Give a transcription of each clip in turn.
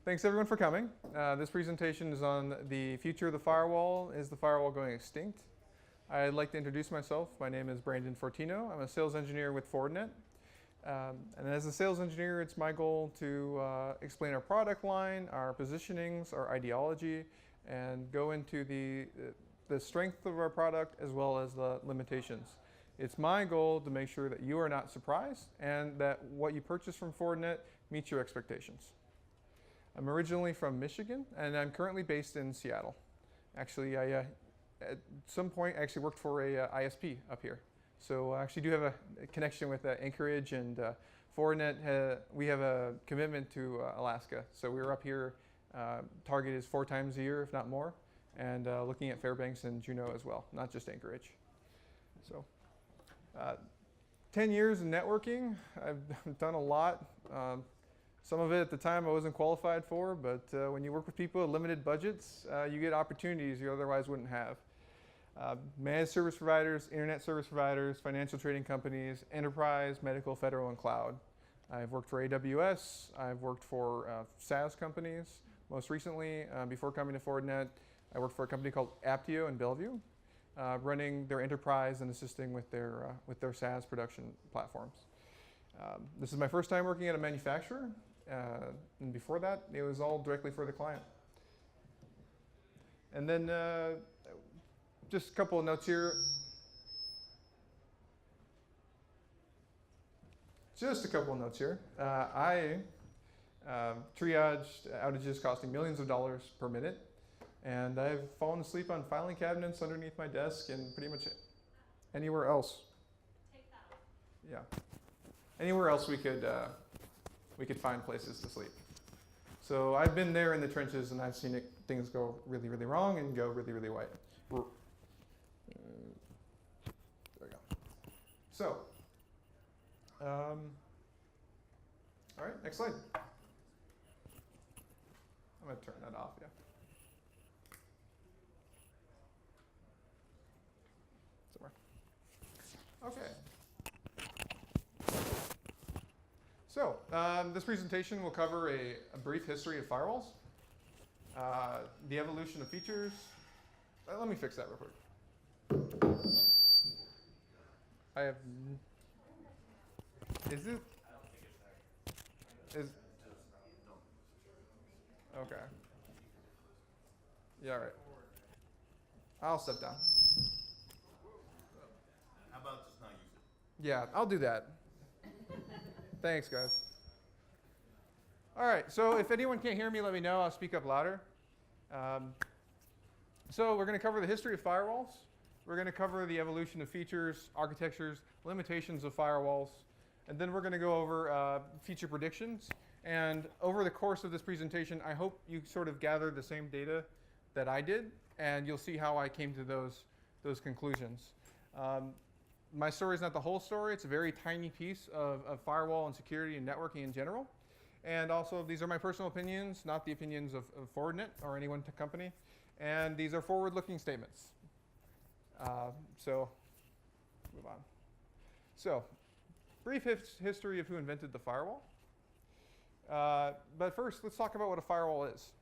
thanks everyone for coming. This presentation is on the future of the firewall. Is the firewall going extinct? I'd like to introduce myself. My name is Brandon Fortino. I'm a sales engineer with Fortinet. And as a sales engineer, it's my goal to explain our product line, our positionings, our ideology, and go into the strength of our product as well as the limitations. It's my goal to make sure that you are not surprised and that what you purchase from Fortinet meets your expectations. I'm originally from Michigan, and I'm currently based in Seattle. Actually, I at some point actually worked for a ISP up here. So I actually do have a connection with Anchorage, and Fortinet, we have a commitment to Alaska. So we were up here, target is 4 times a year, if not more, and looking at Fairbanks and Juneau as well, not just Anchorage. So 10 years in networking, I've done a lot. Some of it at the time I wasn't qualified for, but when you work with people with limited budgets, you get opportunities you otherwise wouldn't have. Managed service providers, internet service providers, financial trading companies, enterprise, medical, federal, and cloud. I've worked for AWS. I've worked for SaaS companies. Most recently, before coming to Fortinet, I worked for a company called Aptio in Bellevue, running their enterprise and assisting with their SaaS production platforms. This is my first time working at a manufacturer. And before that, it was all directly for the client. And then just a couple of notes here. I triaged outages costing millions of dollars per minute. And I've fallen asleep on filing cabinets underneath my desk and pretty much anywhere else. Take that. Yeah. Anywhere else we could find places to sleep. So I've been there in the trenches, and I've seen things go really, really wrong and go really, really right. There we go. So, all right, next slide. I'm going to turn that off, yeah. Somewhere. Okay. So, this presentation will cover a brief history of firewalls, the evolution of features. Let me fix that real quick. I have. Is it? Is. Okay. Yeah, all right. I'll step down. How about just not use it? Yeah, I'll do that. Thanks, guys. All right, so if anyone can't hear me, let me know. I'll speak up louder. So we're going to cover the history of firewalls. We're going to cover the evolution of features, architectures, limitations of firewalls. And then we're going to go over feature predictions. And over the course of this presentation, I hope you sort of gather the same data that I did, and you'll see how I came to those conclusions. My story is not the whole story. It's a very tiny piece of firewall and security and networking in general. And also, these are my personal opinions, not the opinions of Fortinet or any one company. And these are forward-looking statements. So, move on. So, brief history of who invented the firewall. But first, let's talk about what a firewall is.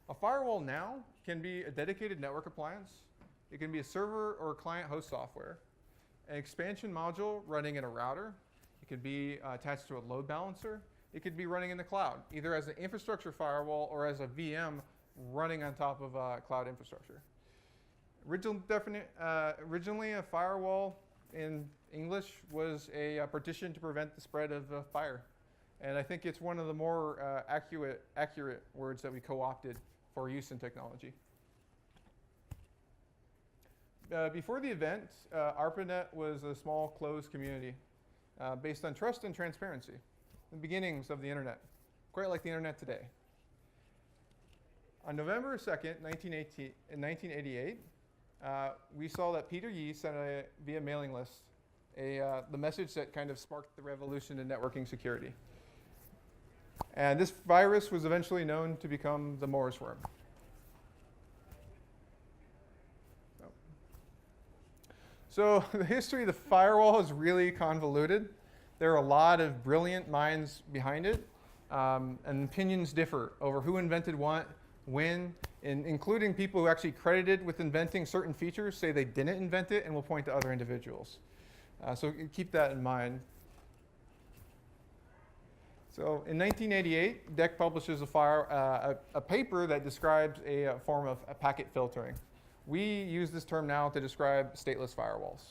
A firewall now can be a dedicated network appliance. It can be a server or a client host software. An expansion module running in a router. It could be attached to a load balancer. It could be running in the cloud, either as an infrastructure firewall or as a VM running on top of cloud infrastructure. Originally, a firewall in English was a partition to prevent the spread of fire. And I think it's one of the more accurate words that we co-opted for use in technology. Before the event, ARPANET was a small, closed community based on trust and transparency, the beginnings of the internet, quite like the internet today. On November 2nd, 1988, we saw that Peter Yee sent via mailing list the message that kind of sparked the revolution in networking security. And this virus was eventually known to become the Morris worm. So the history of the firewall is really convoluted. There are a lot of brilliant minds behind it. and opinions differ over who invented what, when, including people who actually credited with inventing certain features say they didn't invent it and will point to other individuals. So keep that in mind. So in 1988, DEC publishes a paper that describes a form of packet filtering. We use this term now to describe stateless firewalls.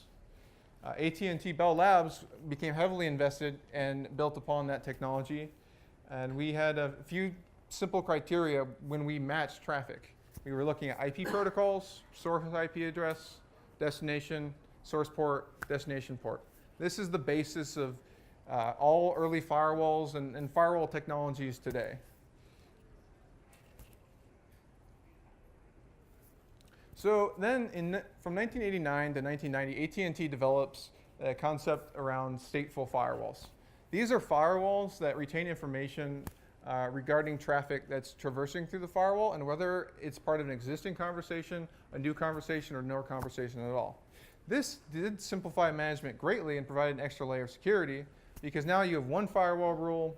AT&T Bell Labs became heavily invested and built upon that technology. And we had a few simple criteria when we matched traffic. We were looking at IP protocols, source IP address, destination, source port, destination port. This is the basis of all early firewalls and firewall technologies today. So then from 1989 to 1990, AT&T develops a concept around stateful firewalls. These are firewalls that retain information regarding traffic that's traversing through the firewall and whether it's part of an existing conversation, a new conversation, or no conversation at all. This did simplify management greatly and provided an extra layer of security because now you have one firewall rule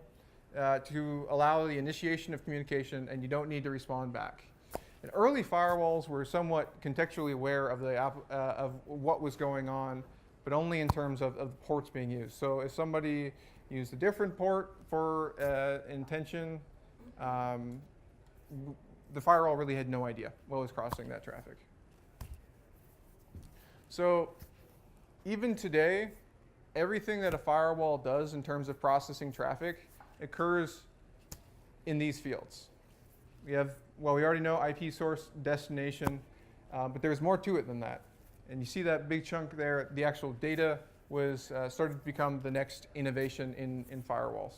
to allow the initiation of communication and you don't need to respond back. And early firewalls were somewhat contextually aware of, of what was going on, but only in terms of the ports being used. So if somebody used a different port for intention, the firewall really had no idea what was crossing that traffic. So even today, everything that a firewall does in terms of processing traffic occurs in these fields. We have, well, we already know IP source, destination, but there's more to it than that. And you see that big chunk there, the actual data was started to become the next innovation in firewalls.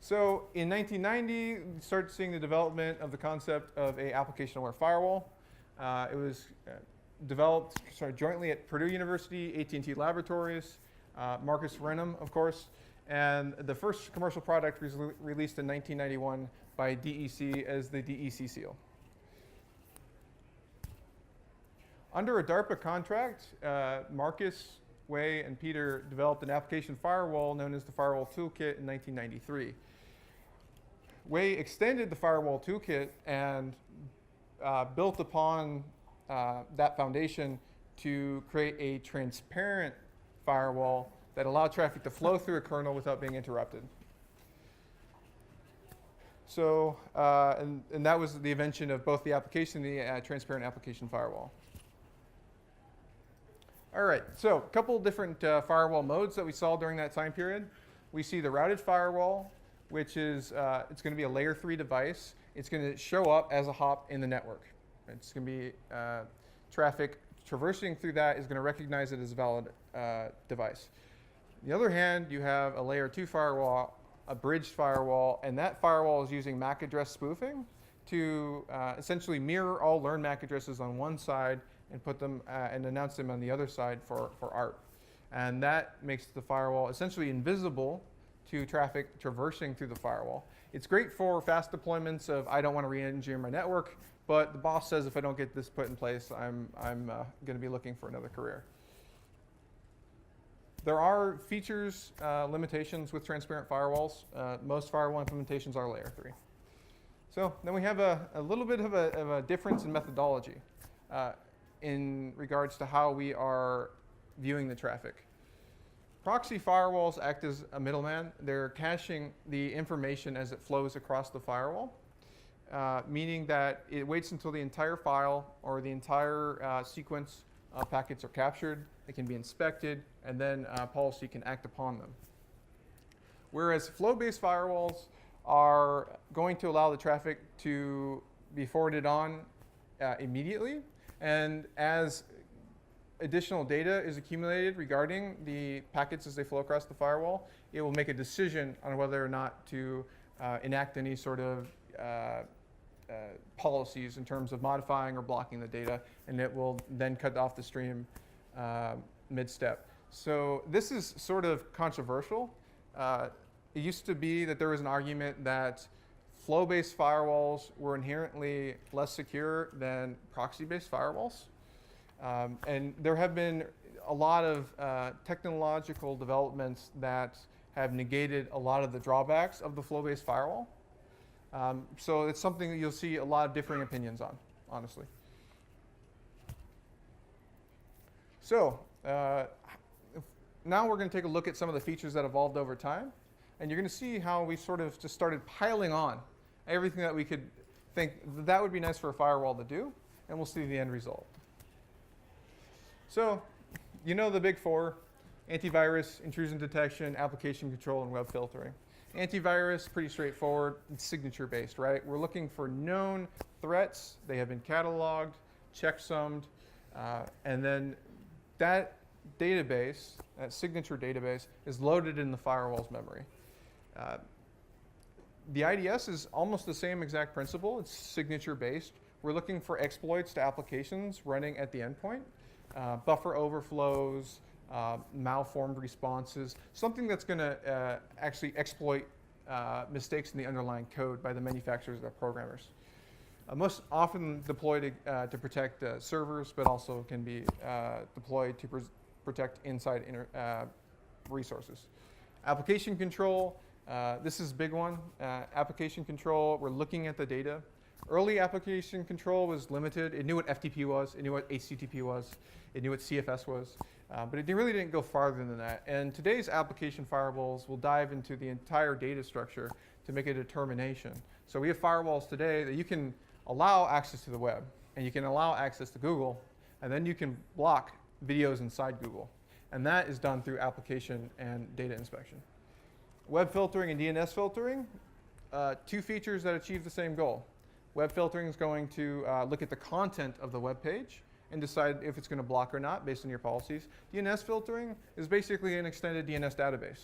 So in 1990, we started seeing the development of the concept of an application-aware firewall. It was developed jointly at Purdue University, AT&T Laboratories, Marcus Renum, of course, and the first commercial product was released in 1991 by DEC as the DEC seal. Under a DARPA contract, Marcus, Wei, and Peter developed an application firewall known as the Firewall Toolkit in 1993. Wei extended the Firewall Toolkit and built upon that foundation to create a transparent firewall that allowed traffic to flow through a kernel without being interrupted. So, and that was the invention of both the application and the transparent application firewall. All right, so a couple different firewall modes that we saw during that time period. We see the routed firewall, which is, it's going to be a layer 3 device. It's going to show up as a hop in the network. It's going to be traffic traversing through that is going to recognize it as a valid device. On the other hand, you have a layer 2 firewall, a bridged firewall, and that firewall is using MAC address spoofing to essentially mirror all learned MAC addresses on one side and put them and announce them on the other side for ARP. And that makes the firewall essentially invisible to traffic traversing through the firewall. It's great for fast deployments of I don't want to re-engineer my network, but the boss says if I don't get this put in place, I'm going to be looking for another career. There are features, limitations with transparent firewalls. Most firewall implementations are layer 3. So then we have a little bit of a difference in methodology in regards to how we are viewing the traffic. Proxy firewalls act as a middleman. They're caching the information as it flows across the firewall, meaning that it waits until the entire file or the entire sequence of packets are captured. They can be inspected, and then policy can act upon them. Whereas flow-based firewalls are going to allow the traffic to be forwarded on immediately. And as additional data is accumulated regarding the packets as they flow across the firewall, it will make a decision on whether or not to enact any sort of policies in terms of modifying or blocking the data, and it will then cut off the stream mid-step. So this is sort of controversial. It used to be that there was an argument that flow-based firewalls were inherently less secure than proxy-based firewalls. And there have been a lot of technological developments that have negated a lot of the drawbacks of the flow-based firewall. So it's something that you'll see a lot of differing opinions on, honestly. So now we're going to take a look at some of the features that evolved over time. And you're going to see how we sort of just started piling on everything that we could think that would be nice for a firewall to do. And we'll see the end result. So you know the big four: antivirus, intrusion detection, application control, and web filtering. Antivirus, pretty straightforward. It's signature-based, right? We're looking for known threats. They have been cataloged, checksummed, and then that database, that signature database, is loaded in the firewall's memory. The IDS is almost the same exact principle. It's signature-based. We're looking for exploits to applications running at the endpoint, buffer overflows, malformed responses, something that's going to actually exploit mistakes in the underlying code by the manufacturers or programmers. Most often deployed to protect servers, but also can be deployed to protect inside resources. Application control, this is a big one. Application control, we're looking at the data. Early application control was limited. It knew what FTP was. It knew what HTTP was. It knew what CFS was. But it really didn't go farther than that. And today's application firewalls will dive into the entire data structure to make a determination. So we have firewalls today that you can allow access to the web, and you can allow access to Google, and then you can block videos inside Google. And that is done through application and data inspection. Web filtering and DNS filtering, two features that achieve the same goal. Web filtering is going to look at the content of the web page and decide if it's going to block or not based on your policies. DNS filtering is basically an extended DNS database.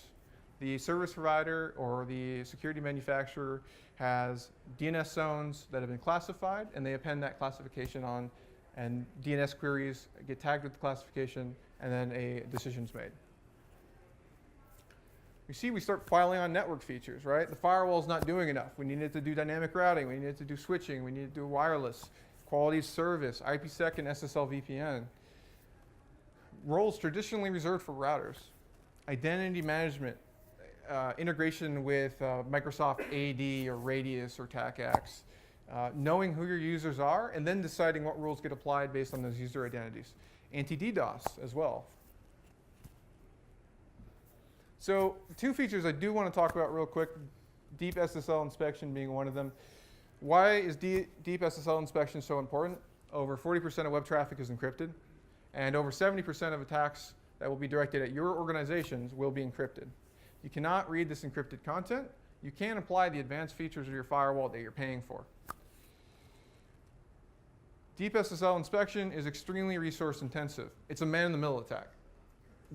The service provider or the security manufacturer has DNS zones that have been classified, and they append that classification on, and DNS queries get tagged with the classification, and then a decision's made. You see, we start piling on network features, right? The firewall's not doing enough. We needed to do dynamic routing. We needed to do switching. We needed to do wireless, quality of service, IPsec, and SSL VPN. Roles traditionally reserved for routers. Identity management, integration with Microsoft AD or Radius or TACACS, knowing who your users are, and then deciding what rules get applied based on those user identities. Anti-DDoS as well. So two features I do want to talk about real quick, deep SSL inspection being one of them. Why is deep SSL inspection so important? Over 40% of web traffic is encrypted, and over 70% of attacks that will be directed at your organizations will be encrypted. You cannot read this encrypted content. You can't apply the advanced features of your firewall that you're paying for. Deep SSL inspection is extremely resource intensive. It's a man-in-the-middle attack.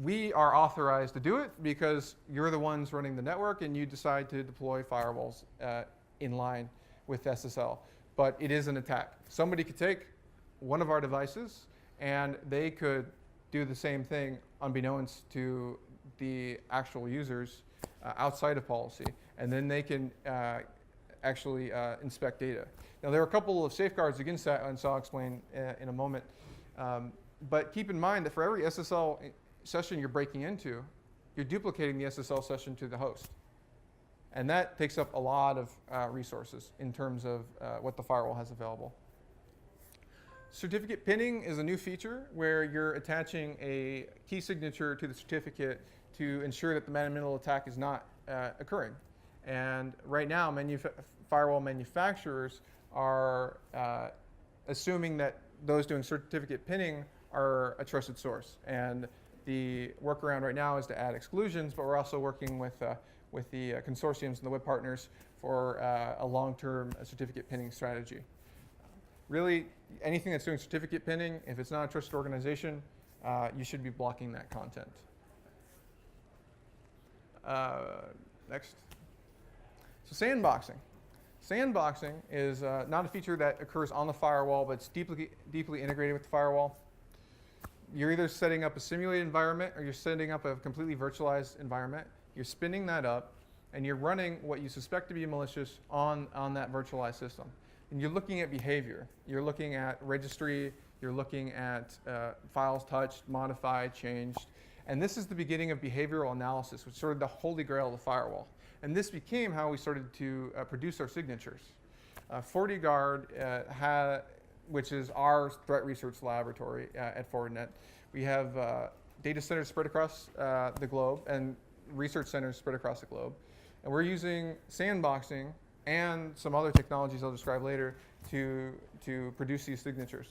We are authorized to do it because you're the ones running the network and you decide to deploy firewalls in line with SSL. But it is an attack. Somebody could take one of our devices and they could do the same thing unbeknownst to the actual users outside of policy. And then they can actually inspect data. Now, there are a couple of safeguards against that, and so I'll explain in a moment. But keep in mind that for every SSL session you're breaking into, you're duplicating the SSL session to the host. And that takes up a lot of resources in terms of what the firewall has available. Certificate pinning is a new feature where you're attaching a key signature to the certificate to ensure that the man-in-the-middle attack is not occurring. And right now, firewall manufacturers are assuming that those doing certificate pinning are a trusted source. And the workaround right now is to add exclusions, but we're also working with the consortiums and the web partners for a long-term certificate pinning strategy. Really, anything that's doing certificate pinning, if it's not a trusted organization, you should be blocking that content. Next. So sandboxing. Sandboxing is not a feature that occurs on the firewall, but it's deeply integrated with the firewall. You're either setting up a simulated environment or you're setting up a completely virtualized environment. You're spinning that up, and you're running what you suspect to be malicious on that virtualized system. And you're looking at behavior. You're looking at registry. You're looking at files touched, modified, changed. And this is the beginning of behavioral analysis, which is sort of the holy grail of the firewall. And this became how we started to produce our signatures. FortiGuard, which is our threat research laboratory at Fortinet, we have data centers spread across the globe and research centers spread across the globe. And we're using sandboxing and some other technologies I'll describe later to produce these signatures.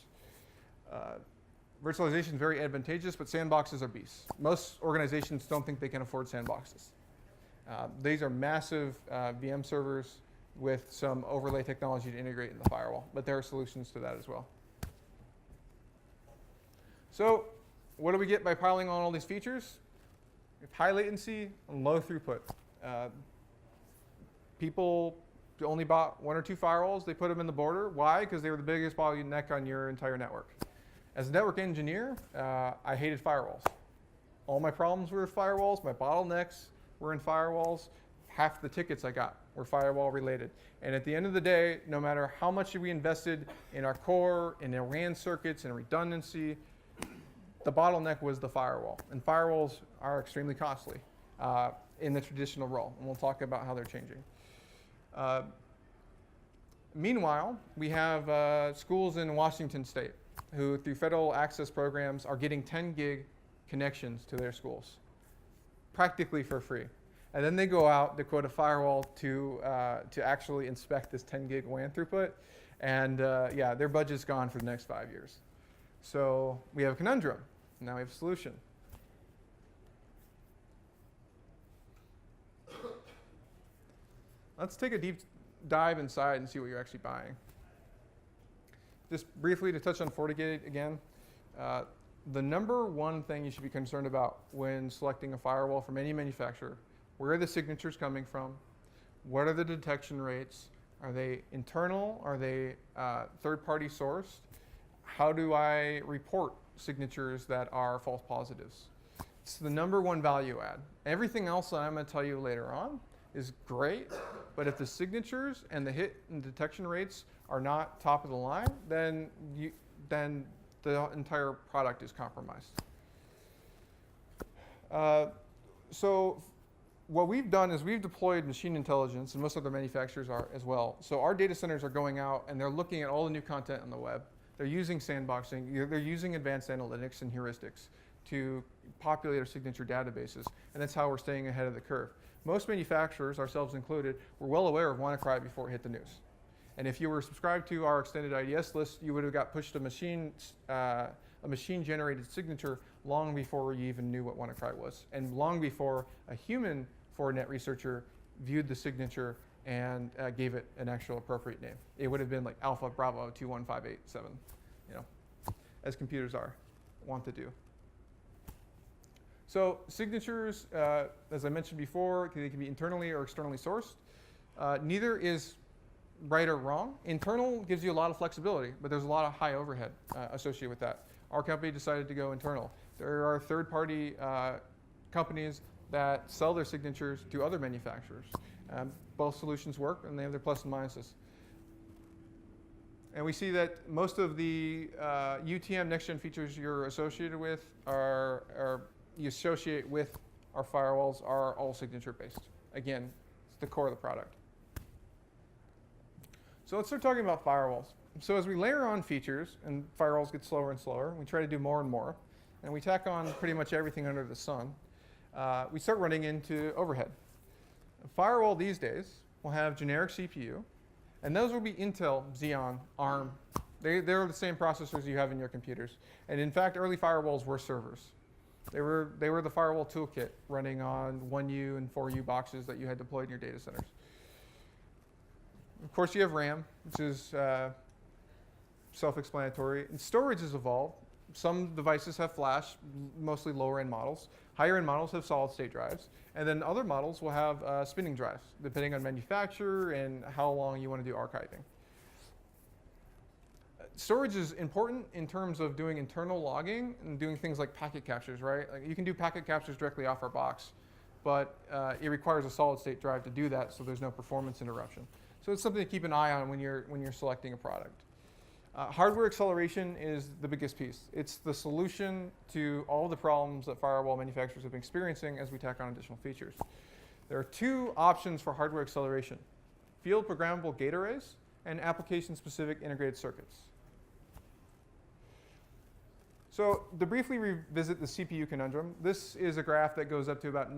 Virtualization is very advantageous, but sandboxes are beasts. Most organizations don't think they can afford sandboxes. These are massive VM servers with some overlay technology to integrate in the firewall, but there are solutions to that as well. So what do we get by piling on all these features? We have high latency and low throughput. People only bought 1 or 2 firewalls. They put them in the border. Why? Because they were the biggest bottleneck on your entire network. As a network engineer, I hated firewalls. All my problems were with firewalls. My bottlenecks were in firewalls. Half the tickets I got were firewall related. And at the end of the day, no matter how much we invested in our core, in our RAN circuits, and redundancy, the bottleneck was the firewall. And firewalls are extremely costly in the traditional role. And we'll talk about how they're changing. Meanwhile, we have schools in Washington State who, through federal access programs, are getting 10 gig connections to their schools, practically for free. And then they go out, they quote a firewall to actually inspect this 10 gig WAN throughput. And yeah, their budget's gone for the next 5 years. So we have a conundrum. Now we have a solution. Let's take a deep dive inside and see what you're actually buying. Just briefly to touch on FortiGate again, the number one thing you should be concerned about when selecting a firewall from any manufacturer: where are the signatures coming from? What are the detection rates? Are they internal? Are they third-party sourced? How do I report signatures that are false positives? It's the number one value add. Everything else that I'm going to tell you later on is great, but if the signatures and the hit and detection rates are not top of the line, then the entire product is compromised. So what we've done is we've deployed machine intelligence, and most other manufacturers are as well. So our data centers are going out and they're looking at all the new content on the web. They're using sandboxing. They're using advanced analytics and heuristics to populate our signature databases, and that's how we're staying ahead of the curve. Most manufacturers, ourselves included, were well aware of WannaCry before it hit the news. And if you were subscribed to our extended IDS list, you would have got pushed a machine-generated signature long before you even knew what WannaCry was, and long before a human Fortinet researcher viewed the signature and gave it an actual appropriate name. It would have been like Alpha Bravo 21587, as computers want to do. So signatures, as I mentioned before, they can be internally or externally sourced. Neither is right or wrong. Internal gives you a lot of flexibility, but there's a lot of high overhead associated with that. Our company decided to go internal. There are third-party companies that sell their signatures to other manufacturers. Both solutions work, and they have their plus and minuses. And we see that most of the UTM next-gen features you're associated with you associate with our firewalls are all signature-based. Again, it's the core of the product. So let's start talking about firewalls. So as we layer on features, and firewalls get slower and slower, we try to do more and more, and we tack on pretty much everything under the sun, we start running into overhead. A firewall these days will have generic CPU, and those will be Intel, Xeon, ARM. They're the same processors you have in your computers. And in fact, early firewalls were servers. They were the firewall toolkit running on 1U and 4U boxes that you had deployed in your data centers. Of course, you have RAM, which is self-explanatory. And storage has evolved. Some devices have flash, mostly lower-end models. Higher-end models have solid-state drives. And then other models will have spinning drives, depending on manufacturer and how long you want to do archiving. Storage is important in terms of doing internal logging and doing things like packet captures, right? Like you can do packet captures directly off our box, but it requires a solid-state drive to do that, so there's no performance interruption. So it's something to keep an eye on when you're selecting a product. Hardware acceleration is the biggest piece. It's the solution to all the problems that firewall manufacturers have been experiencing as we tack on additional features. There are two options for hardware acceleration: field programmable gate arrays and application-specific integrated circuits. So to briefly revisit the CPU conundrum, this is a graph that goes up to about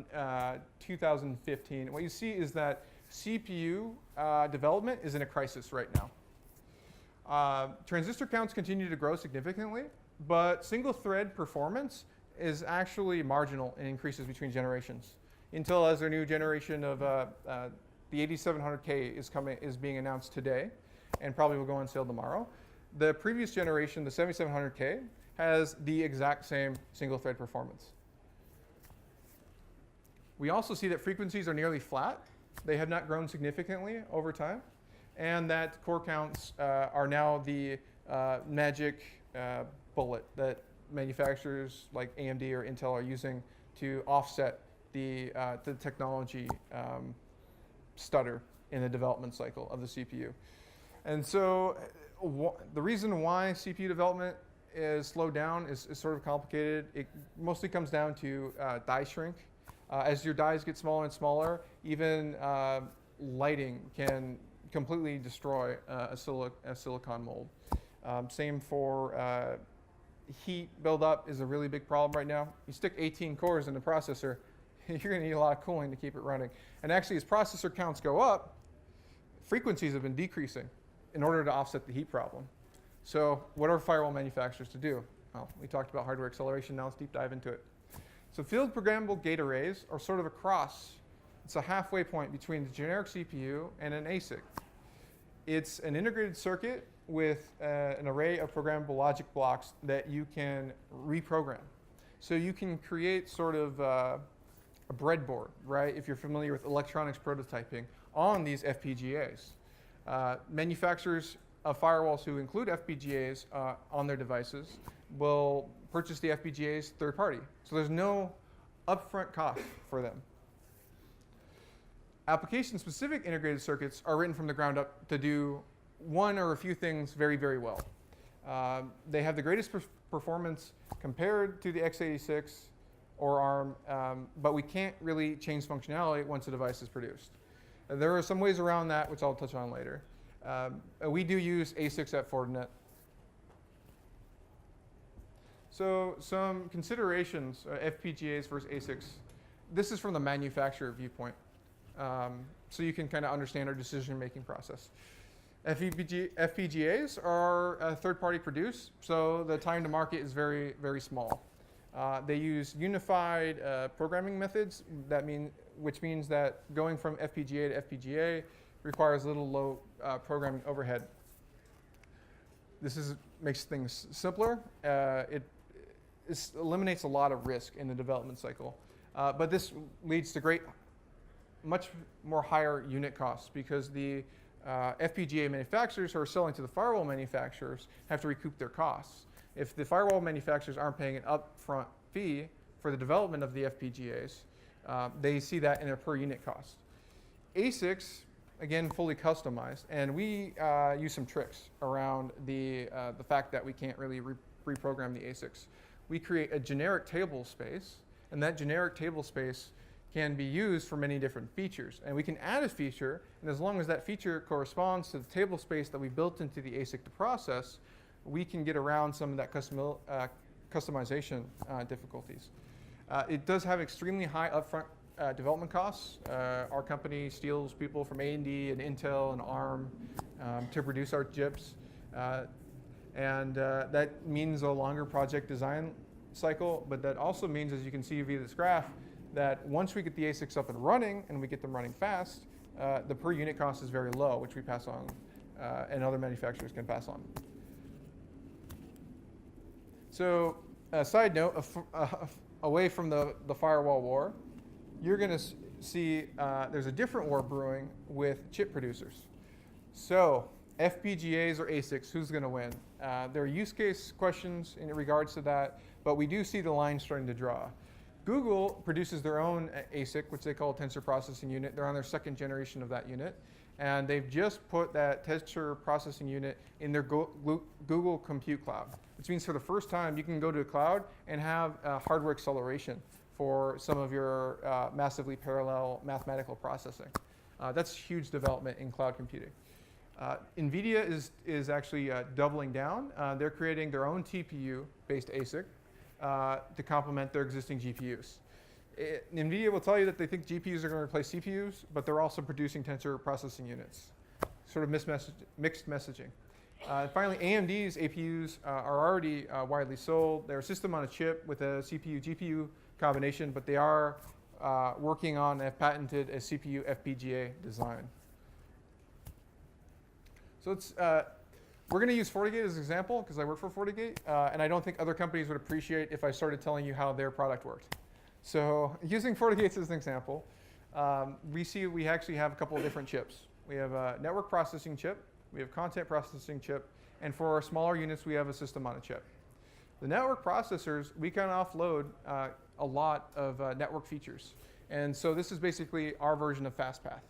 2015. And what you see is that CPU development is in a crisis right now. Transistor counts continue to grow significantly, but single-thread performance is actually marginal in increases between generations. Intel has their new generation of the 8700K is being announced today, and probably will go on sale tomorrow. The previous generation, the 7700K, has the exact same single-thread performance. We also see that frequencies are nearly flat. They have not grown significantly over time, and that core counts are now the magic bullet that manufacturers like AMD or Intel are using to offset the technology stutter in the development cycle of the CPU. And so the reason why CPU development is slowed down is sort of complicated. It mostly comes down to die shrink. As your dies get smaller and smaller, even lighting can completely destroy a silicon mold. Same for heat buildup is a really big problem right now. You stick 18 cores in the processor, you're going to need a lot of cooling to keep it running. And actually, as processor counts go up, frequencies have been decreasing in order to offset the heat problem. So what are firewall manufacturers to do? Well, we talked about hardware acceleration. Now let's deep dive into it. So field programmable gate arrays are sort of a cross. It's a halfway point between the generic CPU and an ASIC. It's an integrated circuit with an array of programmable logic blocks that you can reprogram. So you can create sort of a breadboard, right? If you're familiar with electronics prototyping on these FPGAs. Manufacturers of firewalls who include FPGAs on their devices will purchase the FPGAs third party. So there's no upfront cost for them. Application-specific integrated circuits are written from the ground up to do one or a few things very, very well. They have the greatest performance compared to the x86 or ARM, but we can't really change functionality once the device is produced. There are some ways around that, which I'll touch on later. We do use ASICs at Fortinet. So some considerations, FPGAs versus ASICs. This is from the manufacturer viewpoint. So you can kind of understand our decision-making process. FPGAs are third-party produced, so the time to market is very, very small. They use unified programming methods, which means that going from FPGA to FPGA requires little low programming overhead. This makes things simpler. It eliminates a lot of risk in the development cycle. But this leads to much more higher unit costs because the FPGA manufacturers who are selling to the firewall manufacturers have to recoup their costs. If the firewall manufacturers aren't paying an upfront fee for the development of the FPGAs, they see that in their per unit cost. ASICs, again, fully customized, and we use some tricks around the fact that we can't really reprogram the ASICs. We create a generic table space, and that generic table space can be used for many different features. And we can add a feature, and as long as that feature corresponds to the table space that we built into the ASIC to process, we can get around some of that customization difficulties. It does have extremely high upfront development costs. Our company steals people from AMD and Intel and ARM to produce our chips. And that means a longer project design cycle, but that also means, as you can see via this graph, that once we get the ASICs up and running, and we get them running fast, the per unit cost is very low, which we pass on, and other manufacturers can pass on. So, a side note, away from the firewall war, you're going to see there's a different war brewing with chip producers. So, FPGAs or ASICs, who's going to win? There are use case questions in regards to that, but we do see the line starting to draw. Google produces their own ASIC, which they call tensor processing unit. They're on their second generation of that unit. And they've just put that tensor processing unit in their Google Compute Cloud, which means for the first time you can go to a cloud and have hardware acceleration for some of your massively parallel mathematical processing. That's huge development in cloud computing. NVIDIA is actually doubling down. They're creating their own TPU-based ASIC to complement their existing GPUs. NVIDIA will tell you that they think GPUs are going to replace CPUs, but they're also producing tensor processing units. Sort of mixed messaging. Finally, AMD's APUs are already widely sold. They're a system on a chip with a CPU-GPU combination, but they are working on and have patented a CPU FPGA design. So we're going to use FortiGate as an example because I work for FortiGate, and I don't think other companies would appreciate if I started telling you how their product worked. So using FortiGate as an example, we actually have a couple of different chips. We have a network processing chip, we have content processing chip, and for our smaller units, we have a system on a chip. The network processors, we can offload a lot of network features. And so this is basically our version of FastPath.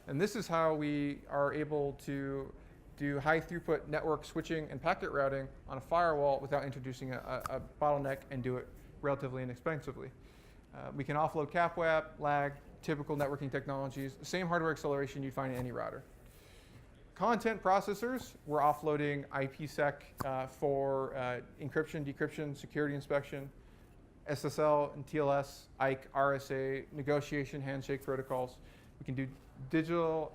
And this is how we are able to do high throughput network switching and packet routing on a firewall without introducing a bottleneck and do it relatively inexpensively. We can offload CapWAP, lag, typical networking technologies, the same hardware acceleration you'd find in any router. Content processors, we're offloading IPsec for encryption, decryption, security inspection, SSL and TLS, IKE, RSA, negotiation, handshake protocols. We can do digital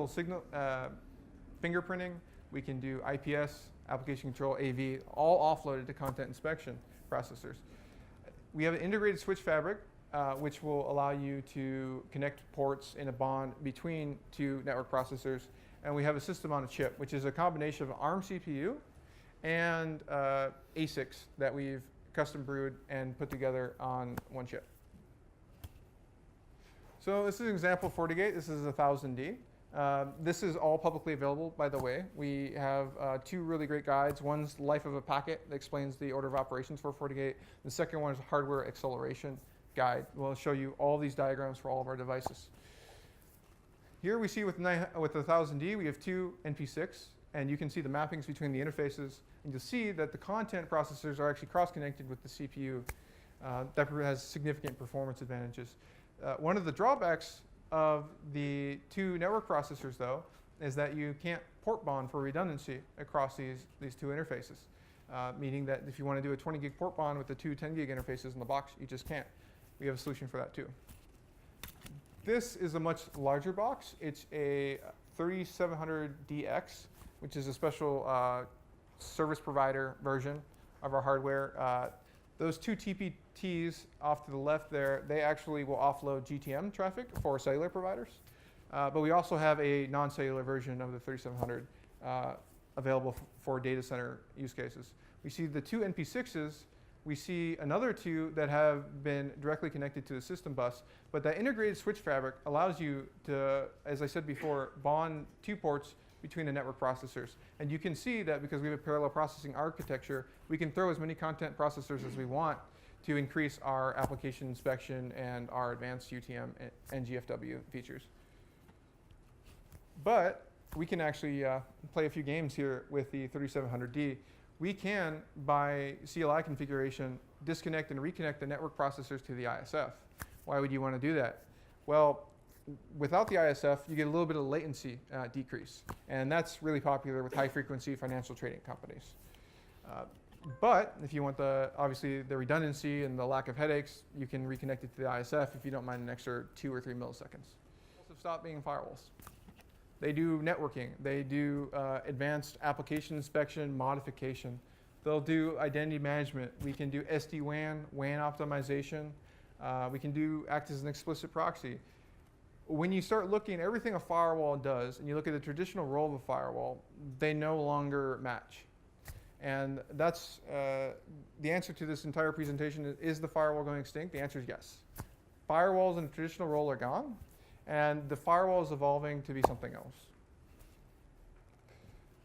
signal fingerprinting. We can do IPS, application control, AV, all offloaded to content inspection processors. We have an integrated switch fabric, which will allow you to connect ports in a bond between two network processors. And we have a system on a chip, which is a combination of ARM CPU and ASICs that we've custom brewed and put together on one chip. So this is an example of FortiGate. This is 1000D. This is all publicly available, by the way. We have two really great guides. One's Life of a Packet that explains the order of operations for FortiGate. The second one is a Hardware Acceleration Guide. We'll show you all these diagrams for all of our devices. Here we see with 1000D, we have two NP6, and you can see the mappings between the interfaces. And you'll see that the content processors are actually cross-connected with the CPU. That has significant performance advantages. One of the drawbacks of the two network processors, though, is that you can't port bond for redundancy across these two interfaces, meaning that if you want to do a 20 gig port bond with the two 10 gig interfaces in the box, you just can't. We have a solution for that, too. This is a much larger box. It's a 3700DX, which is a special service provider version of our hardware. Those two TPTs off to the left there, they actually will offload GTM traffic for cellular providers. But we also have a non-cellular version of the 3700 available for data center use cases. We see the two NP6s. We see another two that have been directly connected to the system bus. But that integrated switch fabric allows you to, as I said before, bond two ports between the network processors. And you can see that because we have a parallel processing architecture, we can throw as many content processors as we want to increase our application inspection and our advanced UTM and GFW features. But we can actually play a few games here with the 3700D. We can, by CLI configuration, disconnect and reconnect the network processors to the ISF. Why would you want to do that? Well, without the ISF, you get a little bit of latency decrease. And that's really popular with high-frequency financial trading companies. But if you want obviously the redundancy and the lack of headaches, you can reconnect it to the ISF if you don't mind an extra 2 or 3 milliseconds. Also, stop being firewalls. They do networking. They do advanced application inspection, modification. They'll do identity management. We can do SD-WAN, WAN optimization. We can act as an explicit proxy. When you start looking at everything a firewall does, and you look at the traditional role of a firewall, they no longer match. And that's the answer to this entire presentation. Is the firewall going extinct? The answer is yes. Firewalls in the traditional role are gone. And the firewall is evolving to be something else.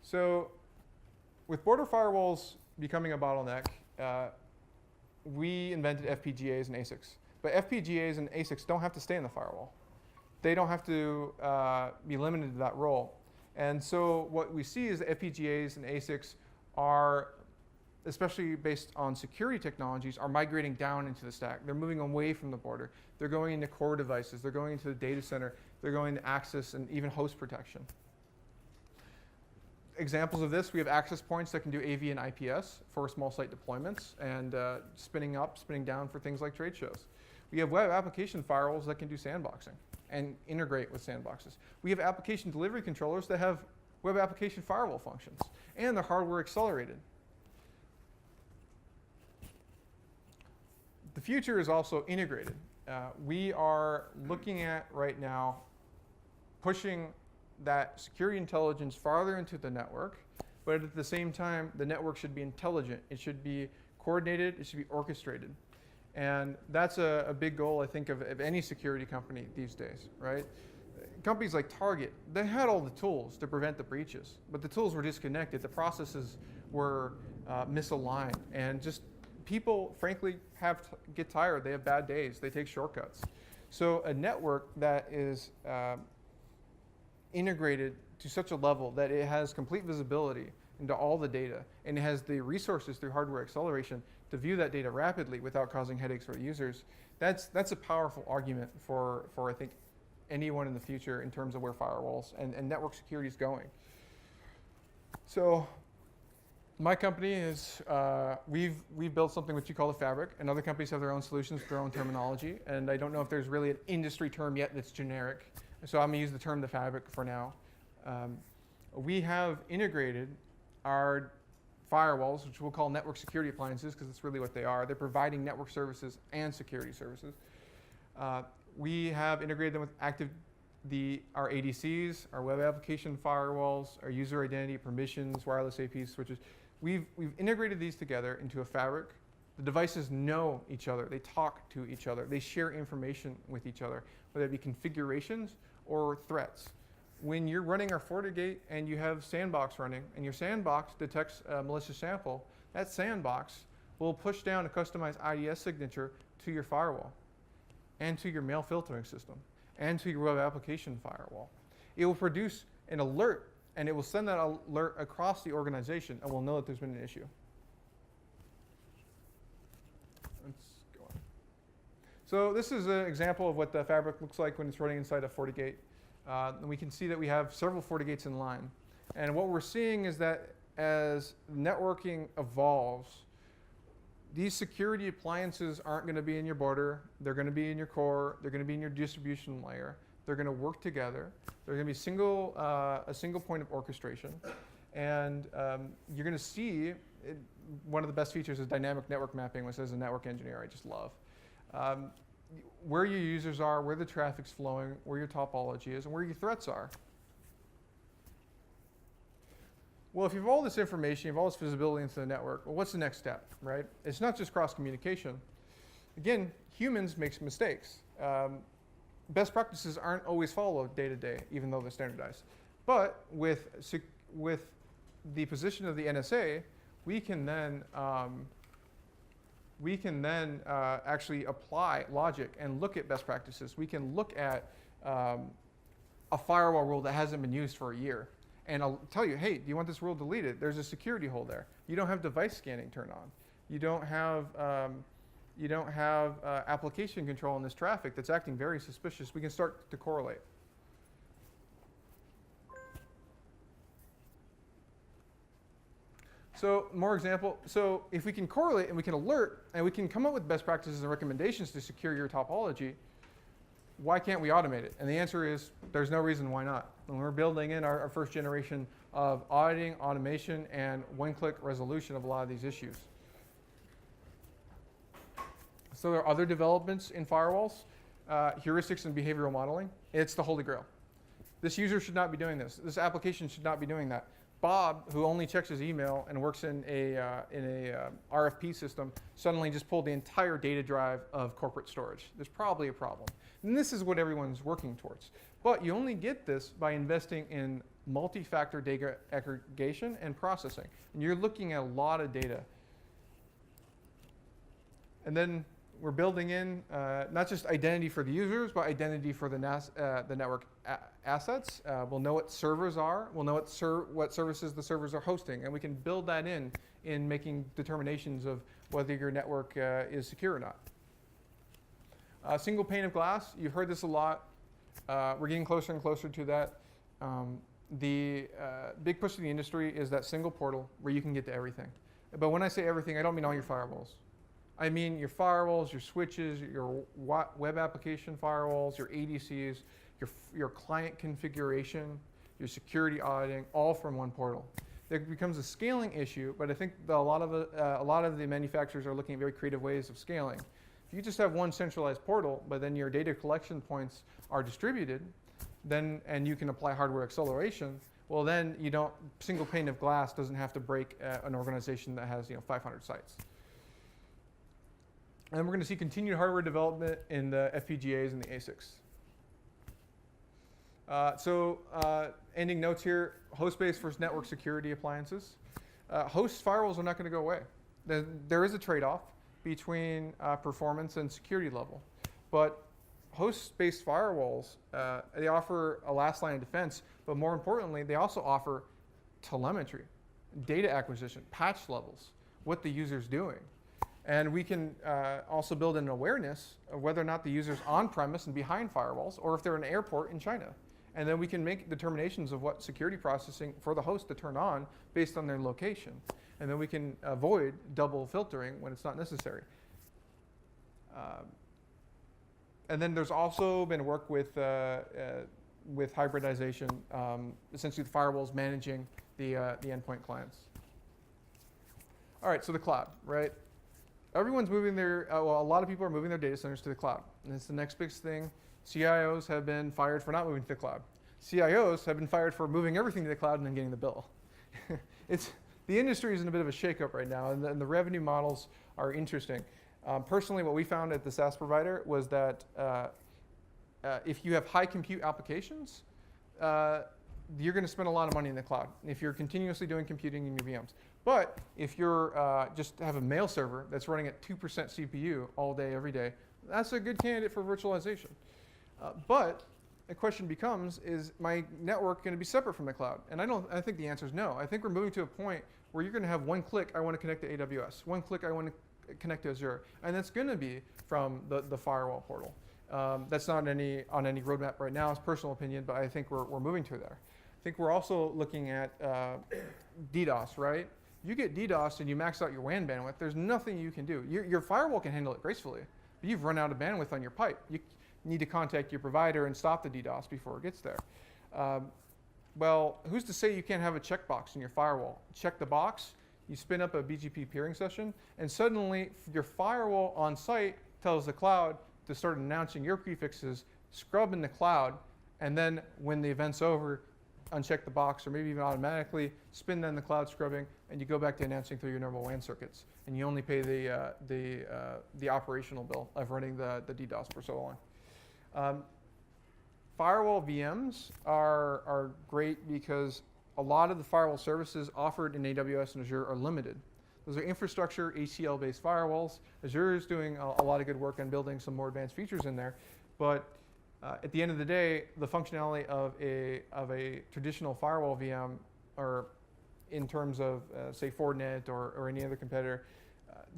So with border firewalls becoming a bottleneck, we invented FPGAs and ASICs. But FPGAs and ASICs don't have to stay in the firewall. They don't have to be limited to that role. And so what we see is that FPGAs and ASICs are, especially based on security technologies, are migrating down into the stack. They're moving away from the border. They're going into core devices. They're going into the data center. They're going to access and even host protection. Examples of this, we have access points that can do AV and IPS for small site deployments and spinning up, spinning down for things like trade shows. We have web application firewalls that can do sandboxing and integrate with sandboxes. We have application delivery controllers that have web application firewall functions, and they're hardware accelerated. The future is also integrated. We are looking at right now pushing that security intelligence farther into the network, but at the same time, the network should be intelligent. It should be coordinated. It should be orchestrated. And that's a big goal, I think, of any security company these days, right? Companies like Target, they had all the tools to prevent the breaches, but the tools were disconnected. The processes were misaligned, and just people, frankly, get tired. They have bad days. They take shortcuts. So a network that is integrated to such a level that it has complete visibility into all the data, and it has the resources through hardware acceleration to view that data rapidly without causing headaches for users, that's a powerful argument for I think, anyone in the future in terms of where firewalls and network security is going. So my company is, we've built something which you call the fabric, and other companies have their own solutions with their own terminology, and I don't know if there's really an industry term yet that's generic, so I'm gonna use the term the fabric for now. We have integrated our firewalls, which we'll call network security appliances, because it's really what they are. They're providing network services and security services. We have integrated them with our ADCs, our web application firewalls, our user identity, permissions, wireless AP switches. We've integrated these together into a fabric. The devices know each other. They talk to each other. They share information with each other, whether it be configurations or threats. When you're running our FortiGate and you have sandbox running, and your sandbox detects a malicious sample, that sandbox will push down a customized IDS signature to your firewall, and to your mail filtering system, and to your web application firewall. It will produce an alert, and it will send that alert across the organization, and we'll know that there's been an issue. Let's go on. So this is an example of what the fabric looks like when it's running inside a FortiGate. And we can see that we have several FortiGates in line. And what we're seeing is that as networking evolves, these security appliances aren't going to be in your border. They're going to be in your core. They're going to be in your distribution layer. They're going to work together. They're going to be a single point of orchestration. And you're going to see, one of the best features is dynamic network mapping, which as a network engineer I just love. Where your users are, where the traffic's flowing, where your topology is, and where your threats are. Well, if you have all this information, you have all this visibility into the network, well, what's the next step, right? It's not just cross-communication. Again, humans make mistakes. Best practices aren't always followed day to day, even though they're standardized. But with the position of the NSA, we can then actually apply logic and look at best practices. We can look at a firewall rule that hasn't been used for a year. And I'll tell you, hey, do you want this rule deleted? There's a security hole there. You don't have device scanning turned on. You don't have application control in this traffic that's acting very suspicious. We can start to correlate. So more example, so if we can correlate and we can alert and we can come up with best practices and recommendations to secure your topology, why can't we automate it? And the answer is there's no reason why not. When we're building in our first generation of auditing, automation, and one-click resolution of a lot of these issues. So there are other developments in firewalls, heuristics and behavioral modeling. It's the holy grail. This user should not be doing this. This application should not be doing that. Bob, who only checks his email and works in a RFP system, suddenly just pulled the entire data drive of corporate storage. There's probably a problem. And this is what everyone's working towards. But you only get this by investing in multi-factor data aggregation and processing. And you're looking at a lot of data. And then we're building in not just identity for the users, but identity for the network assets. We'll know what servers are. We'll know what services the servers are hosting. And we can build that in making determinations of whether your network is secure or not. Single pane of glass, you've heard this a lot. We're getting closer and closer to that. The big push in the industry is that single portal where you can get to everything. But when I say everything, I don't mean all your firewalls. I mean your firewalls, your switches, your web application firewalls, your ADCs, your client configuration, your security auditing, all from one portal. There becomes a scaling issue, but I think a lot of the manufacturers are looking at very creative ways of scaling. If you just have one centralized portal, but then your data collection points are distributed, and you can apply hardware acceleration, well then single pane of glass doesn't have to break an organization that has 500 sites. And we're going to see continued hardware development in the FPGAs and the ASICs. Ending notes here, host-based versus network security appliances. Host firewalls are not going to go away. There is a trade-off between performance and security level. But host-based firewalls, they offer a last line of defense, but more importantly, they also offer telemetry, data acquisition, patch levels, what the user's doing. And we can also build an awareness of whether or not the user's on-premise and behind firewalls, or if they're in an airport in China. And then we can make determinations of what security processing for the host to turn on based on their location. And then we can avoid double filtering when it's not necessary. And then there's also been work with hybridization, essentially the firewalls managing the endpoint clients. All right, so the cloud, right? Everyone's moving a lot of people are moving their data centers to the cloud. And it's the next big thing. CIOs have been fired for not moving to the cloud. CIOs have been fired for moving everything to the cloud and then getting the bill. The industry is in a bit of a shakeup right now, and the revenue models are interesting. Personally, what we found at the SaaS provider was that if you have high compute applications, you're going to spend a lot of money in the cloud if you're continuously doing computing in your VMs. But if you're just have a mail server that's running at 2% CPU all day, every day, that's a good candidate for virtualization. But the question becomes, is my network going to be separate from the cloud? And I think the answer is no. I think we're moving to a point where you're going to have one click, I want to connect to AWS. One click, I want to connect to Azure. And that's going to be from the firewall portal. That's not on any roadmap right now. It's personal opinion, but I think we're moving to there. I think we're also looking at DDoS, right? You get DDoS and you max out your WAN bandwidth, there's nothing you can do. Your firewall can handle it gracefully, but you've run out of bandwidth on your pipe. You need to contact your provider and stop the DDoS before it gets there. Well, who's to say you can't have a checkbox in your firewall? Check the box, you spin up a BGP peering session, and suddenly your firewall on site tells the cloud to start announcing your prefixes, scrub in the cloud, and then when the event's over, uncheck the box, or maybe even automatically spin then the cloud scrubbing, and you go back to announcing through your normal WAN circuits, and you only pay the operational bill of running the DDoS for so long. Firewall VMs are great because a lot of the firewall services offered in AWS and Azure are limited. Those are infrastructure ACL-based firewalls. Azure is doing a lot of good work on building some more advanced features in there, but at the end of the day, the functionality of a traditional firewall VM, or in terms of say Fortinet or any other competitor,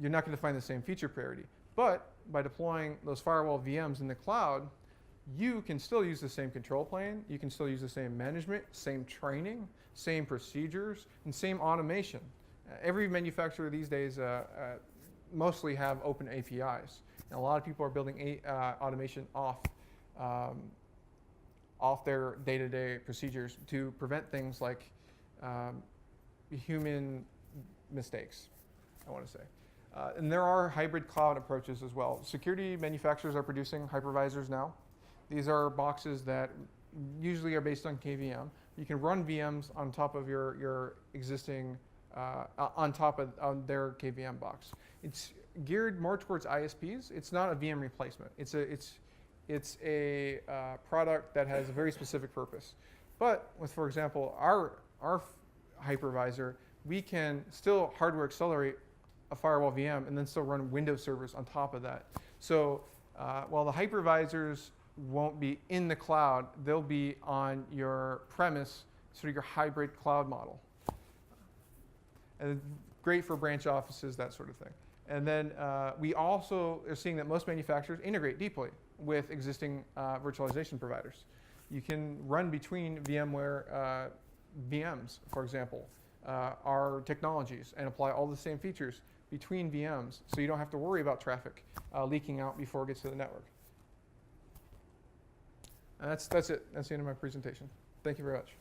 you're not going to find the same feature parity. But by deploying those firewall VMs in the cloud, you can still use the same control plane, you can still use the same management, same training, same procedures, and same automation. Every manufacturer these days mostly have open APIs. And a lot of people are building automation off their day-to-day procedures to prevent things like human mistakes, I want to say. And there are hybrid cloud approaches as well. Security manufacturers are producing hypervisors now. These are boxes that usually are based on KVM. You can run VMs on top of your existing, on their KVM box. It's geared more towards ISPs. It's not a VM replacement. It's a product that has a very specific purpose. But with, for example, our hypervisor, we can still hardware accelerate a firewall VM and then still run Windows servers on top of that. So while the hypervisors won't be in the cloud, they'll be on your premise, sort of your hybrid cloud model. And great for branch offices, that sort of thing. And then we also are seeing that most manufacturers integrate deeply with existing virtualization providers. You can run between VMware VMs, for example, our technologies, and apply all the same features between VMs, so you don't have to worry about traffic leaking out before it gets to the network. And that's it. That's the end of my presentation. Thank you very much.